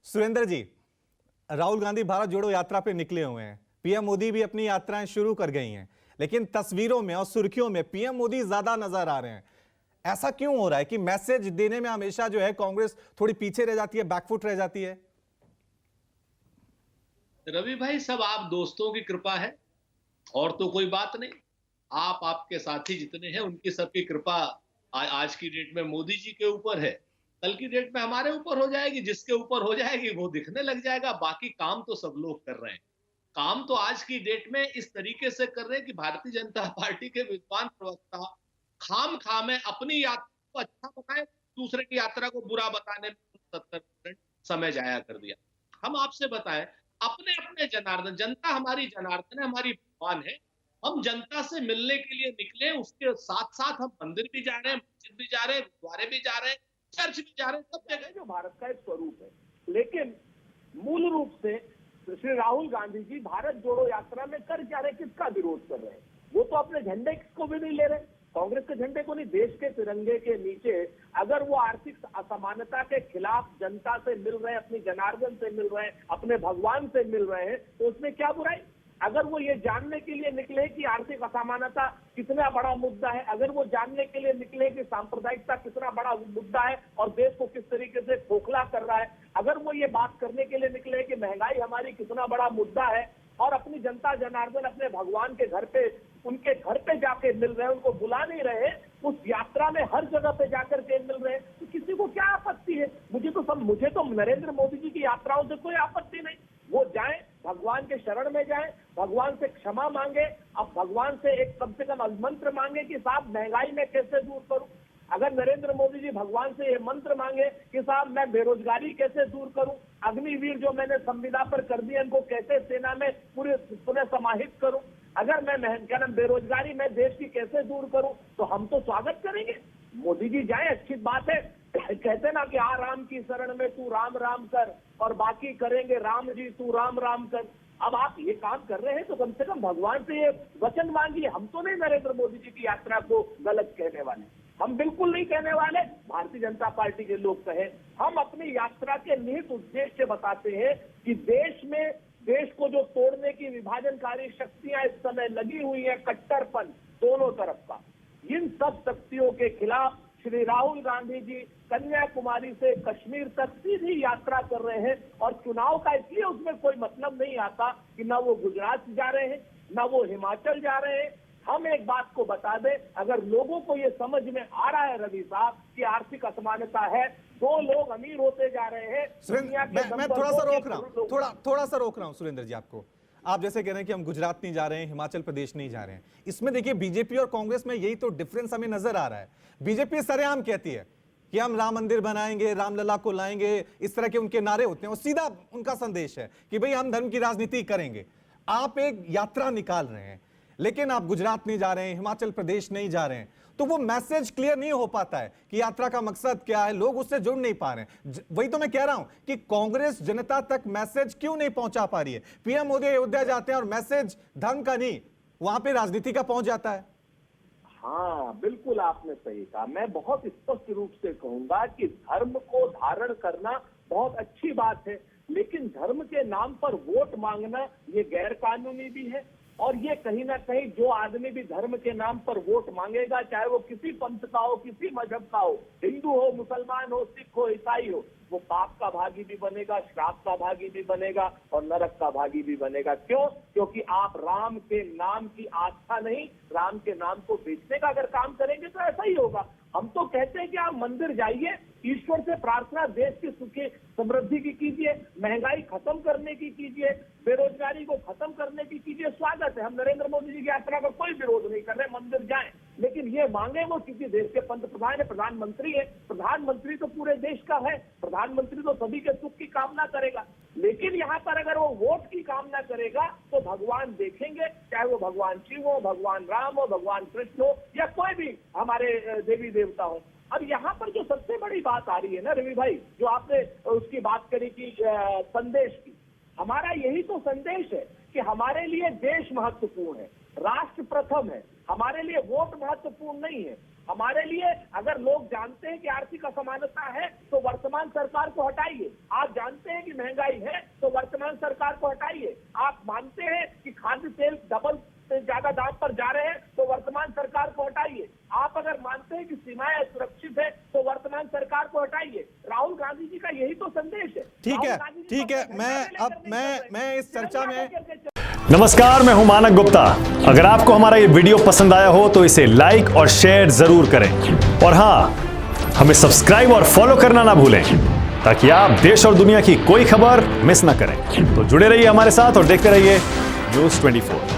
सुरेंद्र जी, राहुल गांधी भारत जोड़ो यात्रा पे निकले हुए हैं। पीएम मोदी भी अपनी यात्राएं शुरू कर गई हैं, लेकिन तस्वीरों में और सुर्खियों में पीएम मोदी ज्यादा नजर आ रहे हैं। ऐसा क्यों हो रहा है कि मैसेज देने में हमेशा जो है कांग्रेस थोड़ी पीछे रह जाती है, बैकफुट रह जाती है? रवि भाई, सब आप दोस्तों की कृपा है और तो कोई बात नहीं। आप आपके साथी जितने हैं उनकी सबकी कृपा आज की डेट में मोदी जी के ऊपर है। कल की डेट में हमारे ऊपर हो जाएगी, जिसके ऊपर हो जाएगी वो दिखने लग जाएगा। बाकी काम तो सब लोग कर रहे हैं। काम तो आज की डेट में इस तरीके से कर रहे हैं कि भारतीय जनता पार्टी के विद्वान प्रवक्ता खाम खाम है अपनी यात्रा को अच्छा बताए, दूसरे की यात्रा को बुरा बताने में 70% समय जाया कर दिया। हम आपसे बताएं, अपने अपने जनार्दन, जनता हमारी जनार्दन है, हमारी भगवान है। हम जनता से मिलने के लिए निकले, उसके साथ साथ हम मंदिर भी जा रहे हैं, मस्जिद भी जा रहे हैं, गुरुद्वारे भी जा रहे हैं, चर्च भी जा रहे हैं, सब जगह। जो भारत का एक स्वरूप है, लेकिन मूल रूप से श्री राहुल गांधी जी भारत जोड़ो यात्रा में कर क्या रहे, किसका विरोध कर रहे हैं? वो तो अपने झंडे को भी नहीं ले रहे, कांग्रेस के झंडे को नहीं, देश के तिरंगे के नीचे अगर वो आर्थिक असमानता के खिलाफ जनता से मिल रहे हैं, अपनी जनार्दन से मिल रहे हैं, अपने भगवान से मिल रहे हैं, तो उसमें क्या बुराई? अगर वो ये जानने के लिए निकले कि आर्थिक असमानता कितना बड़ा मुद्दा है, अगर वो जानने के लिए निकले कि सांप्रदायिकता कितना बड़ा मुद्दा है और देश को किस तरीके से खोखला कर रहा है, अगर वो ये बात करने के लिए निकले कि महंगाई हमारी कितना बड़ा मुद्दा है और अपनी जनता जनार्दन अपने भगवान के घर पे, उनके घर पे जाके मिल रहे हैं, उनको बुला नहीं रहे, उस यात्रा में हर जगह पे जाकर के मिल रहे हैं, तो किसी को क्या आपत्ति है? मुझे तो नरेंद्र मोदी जी की यात्राओं से कोई आपत्ति नहीं। वो जाएं, भगवान के शरण में जाएं, भगवान से क्षमा मांगे, अब भगवान से एक कम से कम मंत्र मांगे कि साहब महंगाई में कैसे दूर करूं। अगर नरेंद्र मोदी जी भगवान से ये मंत्र मांगे कि साहब मैं बेरोजगारी कैसे दूर करूं, अग्निवीर जो मैंने संविदा पर कर दिए इनको कैसे सेना में पूरे पुनः समाहित करूं, अगर मैं बेरोजगारी में देश की कैसे दूर करूं, तो हम तो स्वागत करेंगे। मोदी जी जाए, अच्छी बात है। कहते ना कि आ राम की शरण में तू राम राम कर और बाकी करेंगे राम जी तू राम राम कर। अब आप ये काम कर रहे हैं तो कम से कम भगवान से ये वचन मांगिए। हम तो नहीं नरेंद्र मोदी जी की यात्रा को गलत कहने वाले, हम बिल्कुल नहीं कहने वाले। भारतीय जनता पार्टी के लोग कहें, हम अपनी यात्रा के निहित उद्देश्य बताते हैं कि देश को जो तोड़ने की विभाजनकारी शक्तियां इस समय लगी हुई है, कट्टरपन दोनों तरफ का, इन सब शक्तियों के खिलाफ श्री राहुल गांधी जी कन्याकुमारी से कश्मीर तक सीधी यात्रा कर रहे हैं। और चुनाव का इसलिए उसमें कोई मतलब नहीं आता कि ना वो गुजरात जा रहे हैं, ना वो हिमाचल जा रहे हैं। हम एक बात को बता दें, अगर लोगों को ये समझ में आ रहा है रवि साहब कि आर्थिक असमानता है, दो लोग अमीर होते जा रहे हैं, मैं थोड़ा सा रोक रहा हूं, थोड़ा सा रोक रहा हूं सुरेंद्र जी आपको। आप जैसे कह रहे हैं कि हम गुजरात नहीं जा रहे हैं, हिमाचल प्रदेश नहीं जा रहे हैं, इसमें देखिए बीजेपी और कांग्रेस में यही तो डिफरेंस हमें नजर आ रहा है। बीजेपी सरेआम कहती है कि हम राम मंदिर बनाएंगे, रामलला को लाएंगे, इस तरह के उनके नारे होते हैं और सीधा उनका संदेश है कि भाई हम धर्म की राजनीति करेंगे। आप एक यात्रा निकाल रहे हैं, लेकिन आप गुजरात नहीं जा रहे हैं, हिमाचल प्रदेश नहीं जा रहे हैं, तो वो मैसेज क्लियर नहीं हो पाता है कि यात्रा का मकसद क्या है, लोग उससे जुड़ नहीं पा रहे हैं। वही तो मैं कह रहा हूं कि कांग्रेस जनता तक मैसेज क्यों नहीं पहुंचा पा रही है? पीएम मोदी अयोध्या जाते हैं और मैसेज धर्म का नहीं, वहां पे राजनीति का पहुंच जाता है। हाँ, बिल्कुल आपने सही कहा। मैं बहुत स्पष्ट रूप से कहूंगा कि धर्म को धारण करना बहुत अच्छी बात है, लेकिन धर्म के नाम पर वोट मांगना ये गैर कानूनी भी है। और ये कहीं ना कहीं जो आदमी भी धर्म के नाम पर वोट मांगेगा, चाहे वो किसी पंथ का हो, किसी मजहब का हो, हिंदू हो, मुसलमान हो, सिख हो, ईसाई हो, वो पाप का भागी भी बनेगा, श्राप का भागी भी बनेगा और नरक का भागी भी बनेगा। क्यों? क्योंकि आप राम के नाम की आस्था नहीं, राम के नाम को बेचने का अगर काम करेंगे तो ऐसा ही होगा। हम तो कहते हैं कि आप मंदिर जाइए, ईश्वर से प्रार्थना देश की सुखी समृद्धि की कीजिए, महंगाई खत्म करने की कीजिए, बेरोजगारी को खत्म करने की कीजिए। स्वागत है, हम नरेंद्र मोदी जी की यात्रा का कोई विरोध नहीं कर रहे, मंदिर जाएं, लेकिन ये मांगे वो किसी देश के पंत प्रधान है, प्रधानमंत्री है। प्रधानमंत्री तो पूरे देश का है, प्रधानमंत्री तो सभी के सुख की कामना करेगा। लेकिन यहाँ पर अगर वो वोट की कामना करेगा तो भगवान देखेंगे, चाहे वो भगवान शिव हो, भगवान राम हो, भगवान कृष्ण हो या कोई भी हमारे देवी देवता हो। अब यहाँ पर जो सबसे बड़ी बात आ रही है ना रवि भाई, जो आपने उसकी बात करी कि संदेश की, हमारा यही तो संदेश है कि हमारे लिए देश महत्वपूर्ण है, राष्ट्र प्रथम है, हमारे लिए वोट महत्वपूर्ण नहीं है। हमारे लिए अगर लोग जानते हैं कि आर्थिक असमानता है तो वर्तमान सरकार को हटाइए। आप जानते हैं कि महंगाई है तो वर्तमान सरकार को हटाइए। आप मानते हैं कि खाद्य तेल डबल से ज्यादा दाम पर जा रहे हैं तो वर्तमान सरकार को हटाइए। आप अगर मानते हैं कि सीमाएं सुरक्षित है तो वर्तमान सरकार को हटाइए। राहुल गांधी जी का यही तो संदेश है। ठीक है मैं इस चर्चा में नमस्कार, मैं हूं मानक गुप्ता। अगर आपको हमारा ये वीडियो पसंद आया हो तो इसे लाइक और शेयर जरूर करें और हां, हमें सब्सक्राइब और फॉलो करना ना भूलें ताकि आप देश और दुनिया की कोई खबर मिस ना करें। तो जुड़े रहिए हमारे साथ और देखते रहिए न्यूज़ 24।